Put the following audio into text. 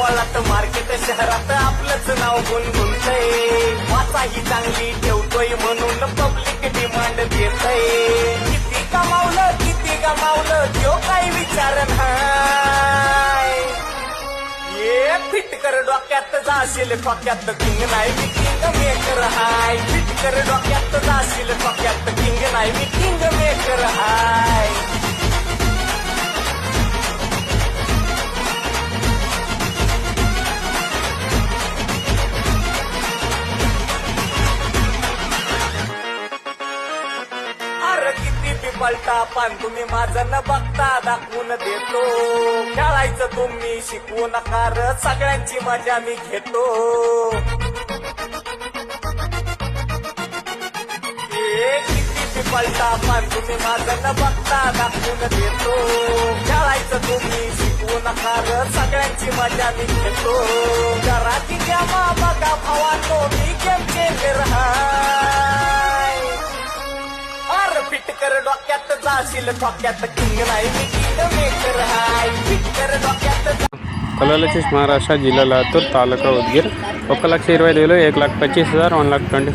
बोळात market शहरात आपलंच नाव गुणगुणतय वाचा ही चांगली ठेवतोय म्हणून पब्लिक डिमांड देतय किती कमावलं तो काही विचार नाही ये फिट कर डोक्यात जाशील ठोक्यात किंग नाही मी किंग मेकर हाय फिट कर डोक्यात जाशील ठोक्यात किंग नाही मी किंग मेकर हाय पलटा पण तुम्ही माझं न बघता दाखवून देतो खेळायचं तुम्ही शिकवू नका र सगळ्यांची मजा मी घेतो किती पलटा पण तुम्ही माझं न बघता दाखवून देतो खेळायचं तुम्ही शिकवू नका र सगळ्यांची मजा मी घेतो घराची जमा बघा भावांनो मी गेम चेंजर हाय फिट कर डोक्यात जाशील ठोक्यात किंग नाही मी किंग मेकर हाय फिट कर डोक्यात కొలాలచిస్ మహారాష్ట్ర జిల్లా లాతూర్ తాలూకా ఉద్గిర్ 1,20,000 1,25,000 1,25,000